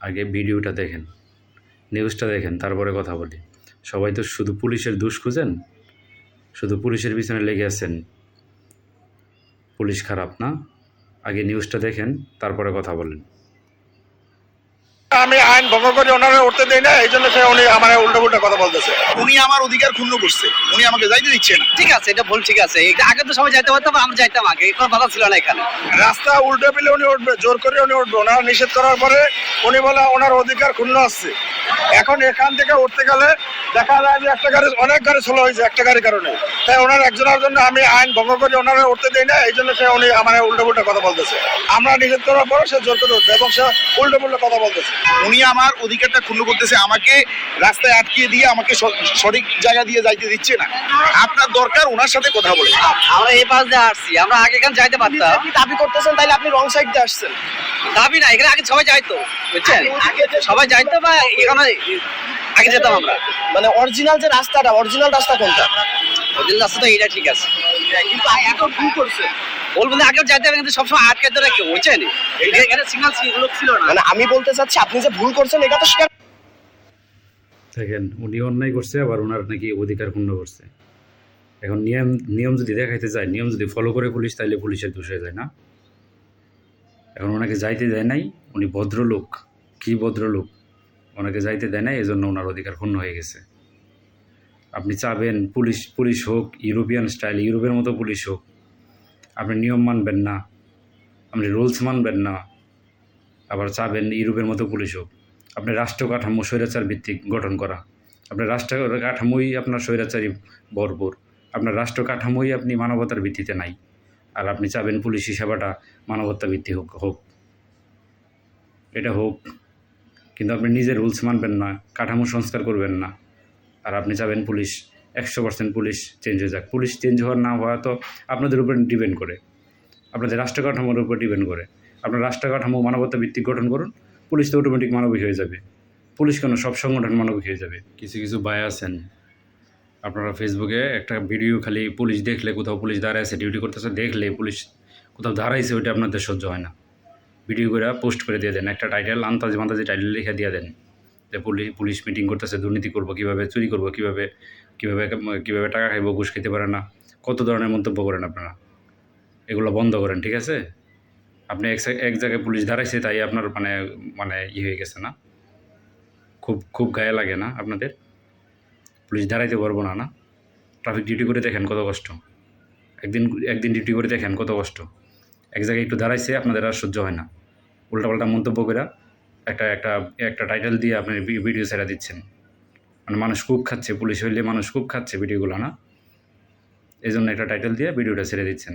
আগে ভিডিওটা দেখেন, নিউজটা দেখেন, তারপরে কথা বলি। সবাই তো শুধু পুলিশের দোষ খুঁজেন, শুধু পুলিশের পিছনে লেগে আছেন। পুলিশ খারাপ না, আগে নিউজটা দেখেন, তারপরে কথা বলেন। আমি আইন ভঙ্গ করে ওনারা উঠতে দেই না, এই জন্য সে উনি আমার উল্টো উল্টো কথা বলতেছে। উনি আমার অধিকার ক্ষুণ্ণ করছে, উনি আমাকে যাইতে দিচ্ছে না। ঠিক আছে, এটা ভুল, ঠিক আছে। এটা আগে তো সবাই যাইতে পারতাম, আমরা যাইতাম আগে, কোনো বাধা ছিল না এখানে। রাস্তা উল্টো পেলে উনি উঠবে, জোর করে উনি উঠবে। ওনারা নিষেধ করার পরে উনি বলে ওনার অধিকার ক্ষুণ্ণ আসছে। এখন এখান থেকে উঠতে গেলে দেখা যায় যে একটা গাড়ি, অনেক গাড়ি স্লো হয়েছে একটা গাড়ির কারণে। তাই ওনার একজনের জন্য আমি আইন ভঙ্গ করে ওনারা উঠতে দেই না, এই জন্য সে উনি আমার উল্টো উল্টো কথা বলতেছে। আমরা নিষেধ করার পরে সে জোর করে উঠবে এবং সে উল্টো উল্টো কথা বলতেছে। উনি আমার অধিকারটা ক্ষুণ্ণ করতেছে, আমাকে রাস্তায় আটকিয়ে দিয়ে আমাকে সঠিক জায়গা দিয়ে যাইতে দিচ্ছে না। আপনার দরকার ওনার সাথে কথা বলে। আমরা এই পাশ দিয়ে আসছি, আমরা আগে এখানে যাইতে পারতাম। দাবি করতেছেন তাইলে আপনি রং সাইড দিয়ে আসছেন। দাবি না, এখানে আগে সবাই যাইতো, বুঝছেন? সবাই যাইতো বা এখানে আগে যেতাম আমরা। মানে অরিজিনাল যে রাস্তাটা, অরিজিনাল রাস্তা কোনটা? ওদের রাস্তা তো এইটা ঠিক আছে, কিন্তু এখন ভুল করছে। বলবো না আগেও যাইতে হবে, কিন্তু সবসময় আটকে ধরে কেউ, বুঝছেন? এখানে সিগন্যাল ছিল না। মানে আমি বলতে চাচ্ছি আপনি যে ভুল করছেন এটা তো স্বীকার। দেখেন, উনি অন্যায় করছে, আবার ওনার নাকি অধিকার ক্ষুণ্ণ করছে। এখন নিয়ম যদি দেখাইতে যায়, নিয়ম যদি ফলো করে পুলিশ, তাইলে পুলিশের দোষ হয়ে যায় না? এখন ওনাকে যাইতে দেয় নাই, উনি ভদ্রলোক, কি ভদ্রলোক, ওনাকে যাইতে দেয় নাই, এজন্য ওনার অধিকার ক্ষুণ্ণ হয়ে গেছে। আপনি চাবেন পুলিশ হোক ইউরোপিয়ান স্টাইল, ইউরোপের মতো পুলিশ হোক, আপনি নিয়ম মানবেন না, আপনি রুলস মানবেন না, আবার চাবেন ইউরোপের মতো পুলিশ হোক। আপনি রাষ্ট্র কাঠামো স্বৈরাচার ভিত্তিক গঠন করা, আপনার রাষ্ট্র কাঠামোই আপনার স্বৈরাচারী ভরপুর, আপনার রাষ্ট্র কাঠামোই আপনি মানবতার ভিত্তিতে নাই, আর আপনি চাবেন পুলিশি সেবাটা মানবতা ভিত্তিক হোক। এটা হোক, কিন্তু আপনি নিজের রুলস মানবেন না, কাঠামো সংস্কার করবেন না, আর আপনি চাবেন পুলিশ 100% পুলিশ চেঞ্জ হয়ে যাক। পুলিশ চেঞ্জ হওয়ার না হওয়া তো আপনাদের উপর ডিপেন্ড করে, আপনাদের রাষ্ট্র কাঠামোর উপর ডিপেন্ড করে। আপনার রাষ্ট্র কাঠামো মানবতা ভিত্তিক গঠন করুন, পুলিশ তো অটোমেটিক মানবিক হয়ে যাবে। পুলিশ কেন, সব সংগঠন মানবিক হয়ে যাবে। কিছু কিছু ভাই আছেন, আপনারা ফেসবুকে একটা ভিডিও খালি পুলিশ দেখলে, কোথাও পুলিশ দাঁড়ায় আছে ডিউটি করতেছে, দেখলে পুলিশ কোথাও দাঁড়াইছে, ওইটা আপনাদের সহ্য হয় না। ভিডিও করে পোস্ট করে দিয়ে দেন, একটা টাইটেল আন্তাজি মান্তাজি টাইটেল লিখে দিয়ে দেন যে পুলিশ মিটিং করতেছে, দুর্নীতি করবো কীভাবে, চুরি করবো কীভাবে, কীভাবে টাকা খাইবো, ঘুষ খেতে পারে না, কত ধরনের মন্তব্য করেন আপনারা। এগুলো বন্ধ করেন, ঠিক আছে? আপনি এক জায়গায় পুলিশ দাঁড়াইছে তাই আপনার মানে হয়ে গেছে না? খুব গায়ে লাগে না আপনাদের? পুলিশ দাঁড়াইতে পারবো না, না? ট্রাফিক ডিউটি করে দেখেন কত কষ্ট, একদিন ডিউটি করে দেখেন কত কষ্ট। এক জায়গায় একটু দাঁড়াইছে, আপনাদের আর সহ্য হয় না, উল্টাপাল্টা মন্তব্য করে একটা টাইটেল দিয়ে আপনি ভিডিও ছেড়ে দিচ্ছেন। মানে মানুষ খুব খাচ্ছে, পুলিশ হইলে মানুষ খুব খাচ্ছে ভিডিওগুলো, না? এই জন্য একটা টাইটেল দিয়ে ভিডিওটা ছেড়ে দিচ্ছেন।